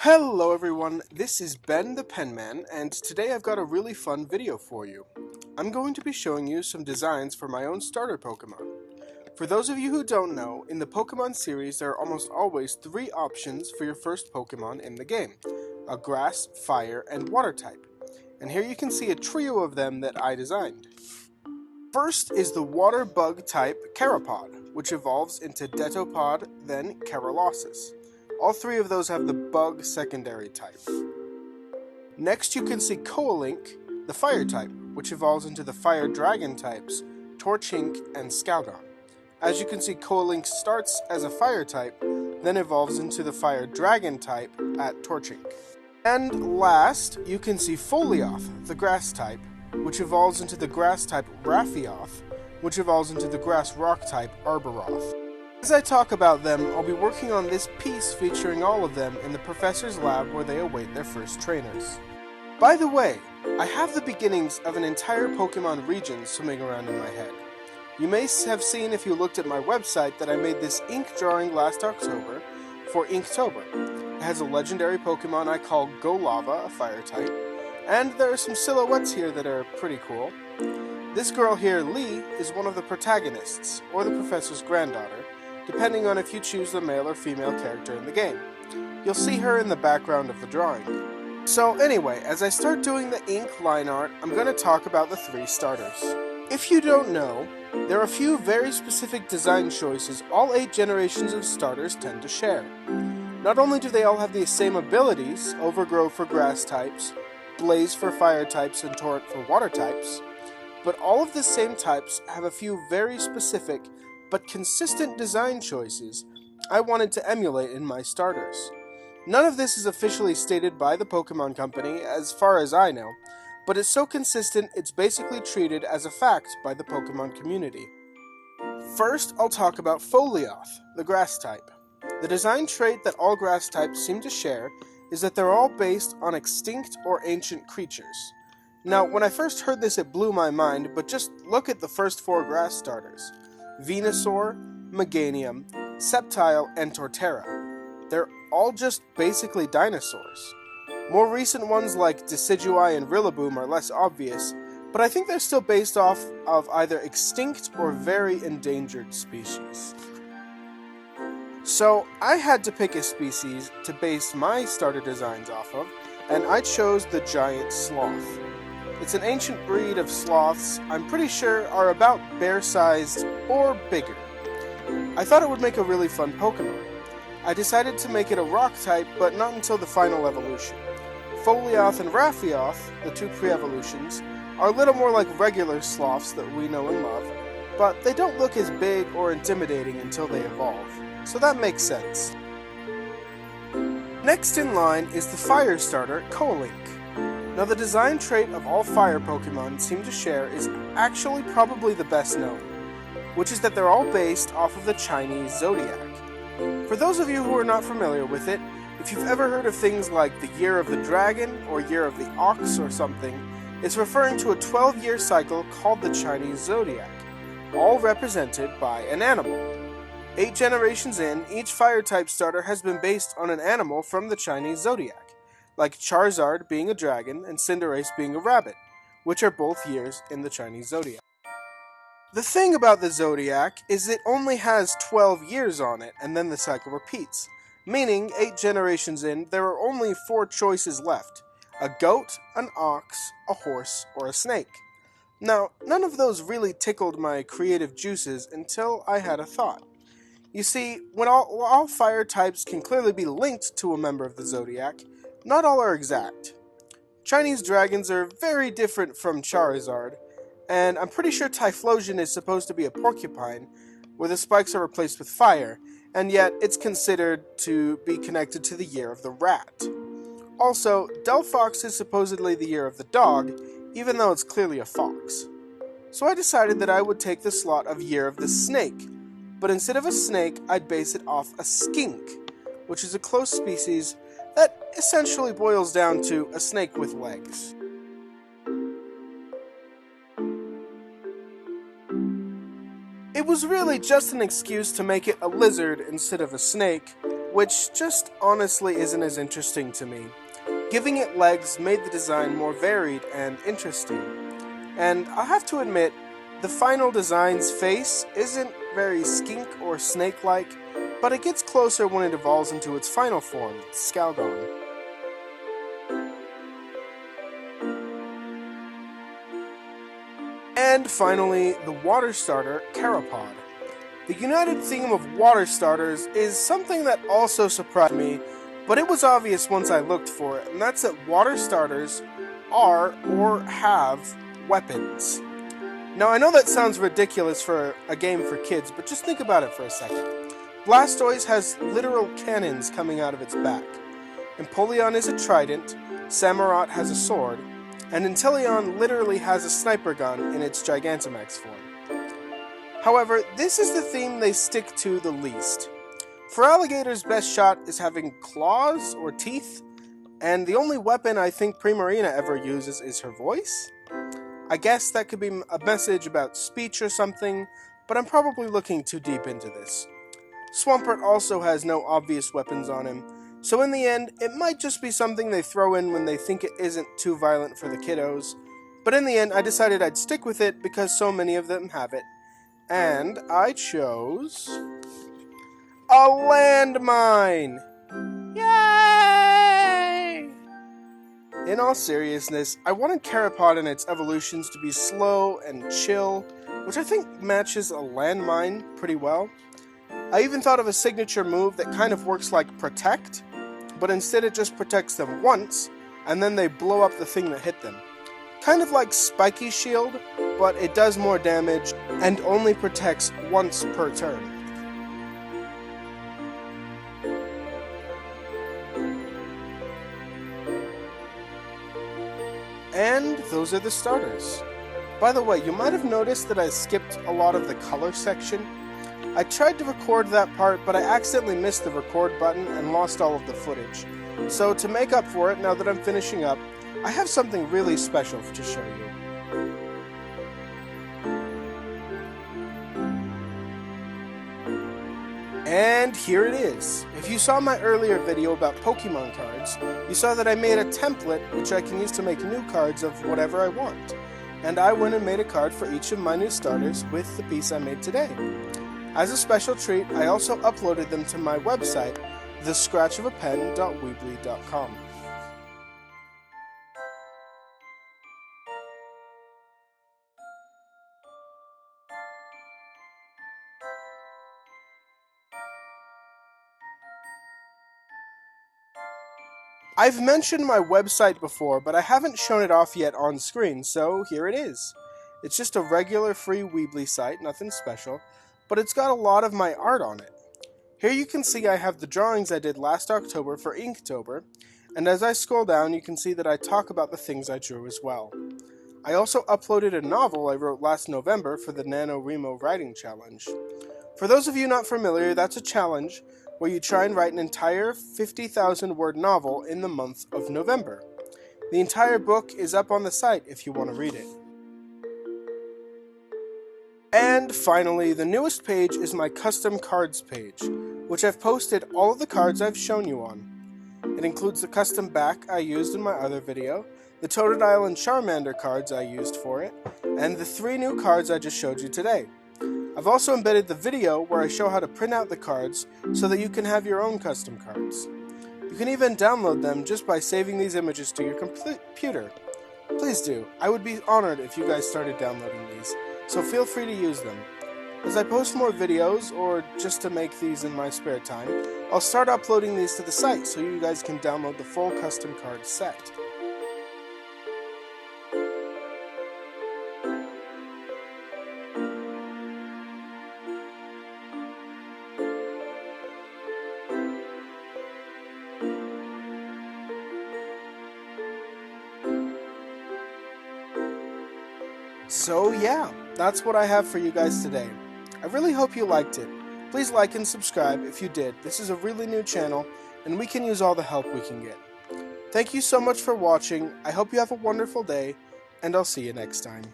Hello everyone, this is Ben the Penman, and today I've got a really fun video for you. I'm going to be showing you some designs for my own starter Pokemon. For those of you who don't know, in the Pokemon series there are almost always three options for your first Pokemon in the game: a grass, fire, and water type. And here you can see a trio of them that I designed. First is the water bug type Carapod, which evolves into Detopod, then Carolossus. All three of those have the bug secondary type. Next you can see Coalink, the fire type, which evolves into the fire dragon types, Torchink and Scoudon. As you can see, Coalink starts as a fire type, then evolves into the fire dragon type at Torchink. And last, you can see Folioth, the grass type, which evolves into the grass type Raffioth, which evolves into the grass rock type Arboroth. As I talk about them, I'll be working on this piece featuring all of them in the professor's lab where they await their first trainers. By the way, I have the beginnings of an entire Pokemon region swimming around in my head. You may have seen if you looked at my website that I made this ink drawing last October for Inktober. It has a legendary Pokemon I call Golava, a fire type, and there are some silhouettes here that are pretty cool. This girl here, Lee, is one of the protagonists, or the professor's granddaughter, depending on if you choose the male or female character in the game. You'll see her in the background of the drawing. So anyway, as I start doing the ink line art, I'm going to talk about the three starters. If you don't know, there are a few very specific design choices all 8 generations of starters tend to share. Not only do they all have the same abilities, Overgrow for grass types, Blaze for fire types, and Torrent for water types, but all of the same types have a few very specific but consistent design choices I wanted to emulate in my starters. None of this is officially stated by the Pokemon Company, as far as I know, but it's so consistent it's basically treated as a fact by the Pokemon community. First, I'll talk about Folioth, the grass type. The design trait that all grass types seem to share is that they're all based on extinct or ancient creatures. Now, when I first heard this it blew my mind, but just look at the first 4 grass starters: Venusaur, Meganium, Sceptile, and Torterra. They're all just basically dinosaurs. More recent ones like Decidueye and Rillaboom are less obvious, but I think they're still based off of either extinct or very endangered species. So I had to pick a species to base my starter designs off of, and I chose the giant sloth. It's an ancient breed of sloths I'm pretty sure are about bear-sized or bigger. I thought it would make a really fun Pokemon. I decided to make it a rock type, but not until the final evolution. Folioth and Raffioth, the 2 pre-evolutions, are a little more like regular sloths that we know and love, but they don't look as big or intimidating until they evolve, so that makes sense. Next in line is the fire starter, Coalink. Now, the design trait of all fire Pokemon seem to share is actually probably the best known, which is that they're all based off of the Chinese zodiac. For those of you who are not familiar with it, if you've ever heard of things like the Year of the Dragon or Year of the Ox or something, it's referring to a 12-year cycle called the Chinese zodiac, all represented by an animal. 8 generations in, each fire-type starter has been based on an animal from the Chinese zodiac, like Charizard being a dragon and Cinderace being a rabbit, which are both years in the Chinese zodiac. The thing about the zodiac is it only has 12 years on it, and then the cycle repeats, meaning 8 generations in, there are only 4 choices left: a goat, an ox, a horse, or a snake. Now, none of those really tickled my creative juices until I had a thought. You see, when all fire types can clearly be linked to a member of the zodiac, not all are exact. Chinese dragons are very different from Charizard, and I'm pretty sure Typhlosion is supposed to be a porcupine, where the spikes are replaced with fire, and yet it's considered to be connected to the year of the rat. Also, Delphox is supposedly the year of the dog, even though it's clearly a fox. So I decided that I would take the slot of year of the snake, but instead of a snake, I'd base it off a skink, which is a close species that essentially boils down to a snake with legs. It was really just an excuse to make it a lizard instead of a snake, which just honestly isn't as interesting to me. Giving it legs made the design more varied and interesting. And I have to admit, the final design's face isn't very skink or snake-like, but it gets closer when it evolves into its final form, Scalgon. And finally, the water starter, Charapod. The united theme of water starters is something that also surprised me, but it was obvious once I looked for it, and that's that water starters are or have weapons. Now, I know that sounds ridiculous for a game for kids, but just think about it for a second. Blastoise has literal cannons coming out of its back. Empoleon is a trident, Samurott has a sword, and Inteleon literally has a sniper gun in its Gigantamax form. However, this is the theme they stick to the least. For Alligator's best shot is having claws or teeth, and the only weapon I think Primarina ever uses is her voice. I guess that could be a message about speech or something, but I'm probably looking too deep into this. Swampert also has no obvious weapons on him, so in the end, it might just be something they throw in when they think it isn't too violent for the kiddos, but in the end, I decided I'd stick with it because so many of them have it, and I chose a landmine! Yay! In all seriousness, I wanted Charapod and its evolutions to be slow and chill, which I think matches a landmine pretty well. I even thought of a signature move that kind of works like Protect, but instead it just protects them once, and then they blow up the thing that hit them. Kind of like Spiky Shield, but it does more damage and only protects once per turn. And those are the starters. By the way, you might have noticed that I skipped a lot of the color section. I tried to record that part, but I accidentally missed the record button and lost all of the footage. So to make up for it, now that I'm finishing up, I have something really special to show you. And here it is. If you saw my earlier video about Pokemon cards, you saw that I made a template which I can use to make new cards of whatever I want. And I went and made a card for each of my new starters with the piece I made today. As a special treat, I also uploaded them to my website, thescratchofapen.weebly.com. I've mentioned my website before, but I haven't shown it off yet on screen, so here it is. It's just a regular free Weebly site, nothing special, but it's got a lot of my art on it. Here you can see I have the drawings I did last October for Inktober, and as I scroll down you can see that I talk about the things I drew as well. I also uploaded a novel I wrote last November for the NaNoWriMo Writing Challenge. For those of you not familiar, that's a challenge where you try and write an entire 50,000 word novel in the month of November. The entire book is up on the site if you want to read it. And finally, the newest page is my custom cards page, which I've posted all of the cards I've shown you on. It includes the custom back I used in my other video, the Totodile and Charmander cards I used for it, and the 3 new cards I just showed you today. I've also embedded the video where I show how to print out the cards so that you can have your own custom cards. You can even download them just by saving these images to your computer. Please do. I would be honored if you guys started downloading these, so feel free to use them. As I post more videos, or just to make these in my spare time, I'll start uploading these to the site so you guys can download the full custom card set. So yeah, that's what I have for you guys today. I really hope you liked it. Please like and subscribe if you did. This is a really new channel, and we can use all the help we can get. Thank you so much for watching. I hope you have a wonderful day, and I'll see you next time.